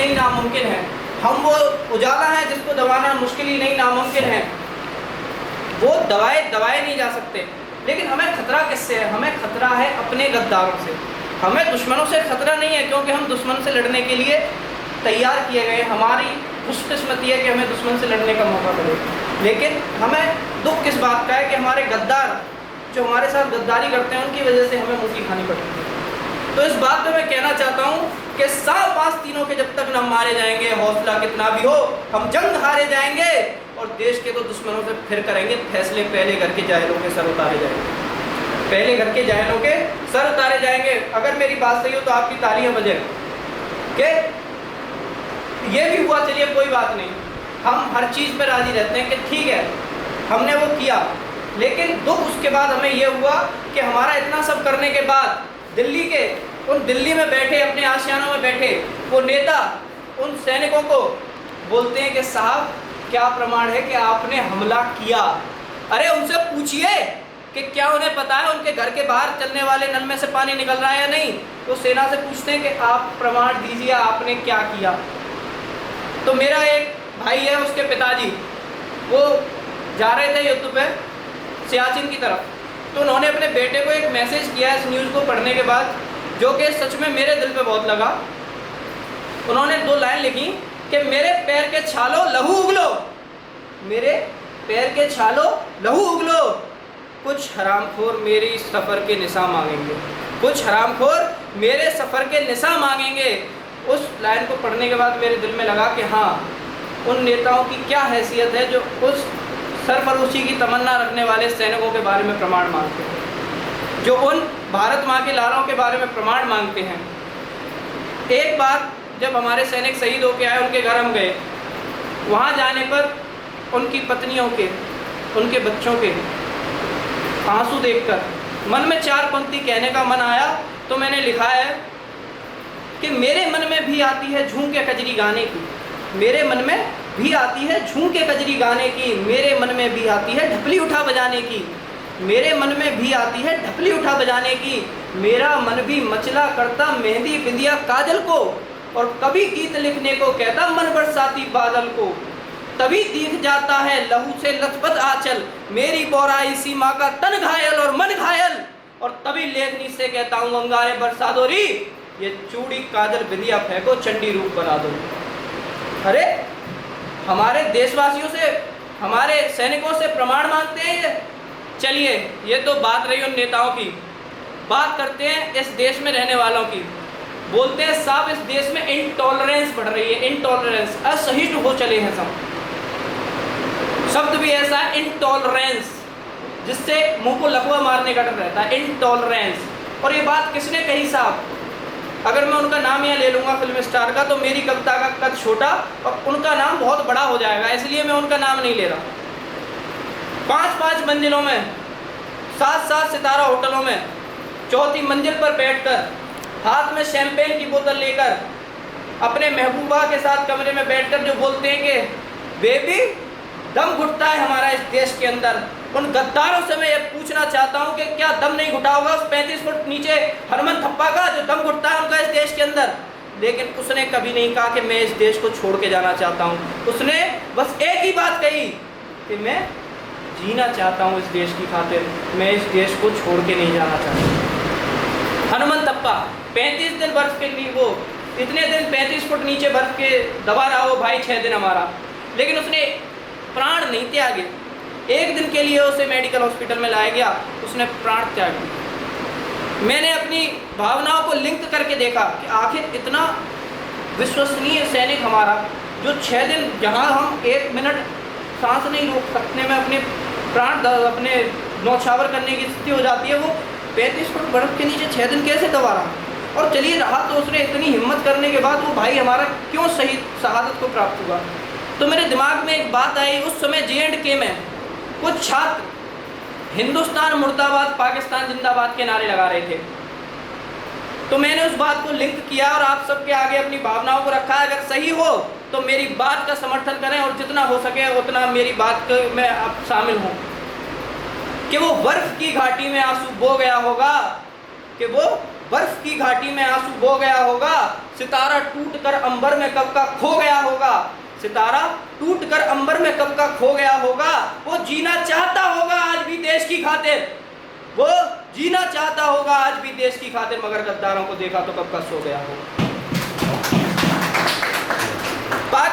नहीं नामुमकिन है, हम वो उजाला हैं जिसको दबाना मुश्किल ही नहीं नामुमकिन है, वो दबाए नहीं जा सकते। लेकिन हमें खतरा किससे है? हमें खतरा है अपने गद्दारों से। हमें दुश्मनों से खतरा नहीं है, क्योंकि हम दुश्मन से लड़ने के लिए तैयार किए गए। हमारी खुशकिस्मती है कि हमें दुश्मन से लड़ने का मौका मिले। लेकिन हमें दुख किस बात का है कि हमारे गद्दार जो हमारे साथ गद्दारी करते हैं, उनकी वजह से हमें मुँह खानी पड़ती है। तो इस बात पे मैं कहना चाहता हूँ कि सांप पास तीनों के जब तक न मारे जाएंगे, हौसला कितना भी हो, हम जंग हारे जाएंगे और देश के तो दुश्मनों से फिर करेंगे फैसले। पहले घर के जाहिलों के सर उतारे जाएंगे, पहले घर के जाहिलों के सर उतारे जाएंगे। अगर मेरी बात सही हो तो आपकी तालियां बजें कि ये भी हुआ, चलिए कोई बात नहीं, हम हर चीज़ पर राजी रहते हैं कि ठीक है हमने वो किया। लेकिन दुख उसके बाद हमें ये हुआ कि हमारा इतना सब करने के बाद दिल्ली में बैठे, अपने आशियानों में बैठे वो नेता उन सैनिकों को बोलते हैं कि साहब क्या प्रमाण है कि आपने हमला किया? अरे उनसे पूछिए कि क्या उन्हें पता है उनके घर के बाहर चलने वाले नल में से पानी निकल रहा है या नहीं। तो सेना से पूछते हैं कि आप प्रमाण दीजिए आपने क्या किया। तो मेरा एक भाई है, उसके पिताजी वो जा रहे थे युद्ध पे सियाचिन की तरफ, तो उन्होंने अपने बेटे को एक मैसेज किया इस न्यूज़ को पढ़ने के बाद, जो कि सच में मेरे दिल पे बहुत लगा। उन्होंने 2 लाइन लिखी कि मेरे पैर के छालो लहू उगलो, मेरे पैर के छालो लहू उगलो, कुछ हरामखोर मेरी सफ़र के निशा मांगेंगे, कुछ हरामखोर मेरे सफ़र के निशा मांगेंगे। उस लाइन को पढ़ने के बाद मेरे दिल में लगा कि हाँ, उन नेताओं की क्या हैसियत है जो उस सरफरोशी की तमन्ना रखने वाले सैनिकों के बारे में प्रमाण मांगते हैं, जो उन भारत माँ के लालों के बारे में प्रमाण मांगते हैं। एक बार जब हमारे सैनिक शहीद होकर आए, उनके घर हम गए, वहाँ जाने पर उनकी पत्नियों के, उनके बच्चों के आंसू देखकर मन में 4 पंक्ति कहने का मन आया। तो मैंने लिखा है कि मेरे मन में भी आती है झूम के कजरी गाने की, मेरे मन में भी आती है झूम के कजरी गाने की, मेरे मन में भी आती है ढपली उठा बजाने की, मेरे मन में भी आती है ढपली उठा बजाने की, मेरा मन भी मचला करता मेहंदी बिंदिया काजल को, और कभी गीत लिखने को कहता मन बरसाती बादल को, तभी दिख जाता है लहू से लथपथ आंचल, मेरी बोराई सीमा का तन घायल और मन घायल, और तभी लेखनी से कहता हूँ अंगारे बरसा दो री, ये चूड़ी काजल बिंदिया फेंको चंडी रूप बना दो। अरे हमारे देशवासियों से, हमारे सैनिकों से प्रमाण मांगते हैं ये। चलिए ये तो बात रही उन नेताओं की, बात करते हैं इस देश में रहने वालों की। बोलते हैं साहब इस देश में इंटॉलरेंस बढ़ रही है, इंटॉलरेंस, असहिष्णु हो चले हैं सब। शब्द भी ऐसा है इंटॉलरेंस, जिससे मुंह को लकवा मारने का डर रहता है, इंटॉलरेंस। और ये बात किसने कही साहब? अगर मैं उनका नाम यहाँ ले लूँगा फिल्म स्टार का, तो मेरी कविता का कद छोटा और उनका नाम बहुत बड़ा हो जाएगा, इसलिए मैं उनका नाम नहीं ले रहा। 5-5 मंजिलों में, 7-7 सितारा होटलों में, 4थी मंजिल पर बैठकर, हाथ में शैंपेन की बोतल लेकर, अपने महबूबा के साथ कमरे में बैठकर जो बोलते हैं कि बेबी दम घुटता है हमारा इस देश के अंदर। उन गद्दारों से मैं ये पूछना चाहता हूँ कि क्या दम नहीं घुटा होगा उस 35 फुट नीचे हरमन थप्पा का, जो दम घुटता है उनका इस देश के अंदर? लेकिन उसने कभी नहीं कहा कि मैं इस देश को छोड़ के जाना चाहता हूँ। उसने बस एक ही बात कही कि मैं जीना चाहता हूँ इस देश की खातिर, मैं इस देश को छोड़ के नहीं जाना चाहता। हनुमान थप्पा 35 दिन बर्फ के लिए, वो इतने दिन 35 फुट नीचे बर्फ के दबा रहा हो भाई, 6 दिन हमारा, लेकिन उसने प्राण नहीं त्यागे। एक दिन के लिए उसे मेडिकल हॉस्पिटल में लाया गया, उसने प्राण त्याग दिए। मैंने अपनी भावनाओं को लिंक करके देखा कि आखिर इतना विश्वसनीय सैनिक हमारा, जो 6 दिन जहां हम 1 मिनट सांस नहीं रोक सकने में अपने प्राण अपने नौछावर करने की स्थिति हो जाती है, वो 35 फुट बर्फ के नीचे 6 दिन कैसे दबा रहा? और चलिए रहा तो उसने इतनी हिम्मत करने के बाद वो भाई हमारा क्यों शहादत को प्राप्त हुआ? तो मेरे दिमाग में एक बात आई। उस समय J&K में कुछ छात्र हिंदुस्तान मुर्दाबाद पाकिस्तान जिंदाबाद के नारे लगा रहे थे। तो मैंने उस बात को लिंक किया और आप सबके आगे अपनी भावनाओं को रखा। अगर सही हो तो मेरी बात का समर्थन करें और जितना हो सके उतना मेरी बात में आप शामिल हों कि वो बर्फ की घाटी में आंसू बो गया होगा, कि वो बर्फ की घाटी में आंसू बो गया होगा, सितारा टूट कर अंबर में कब का खो गया होगा, सितारा टूट कर अंबर में कब का खो गया होगा। वो जीना चाहता होगा आज भी देश की खातिर, वो जीना चाहता होगा आज भी देश की खातिर, मगर गद्दारों को देखा तो कब का सो गया होगा।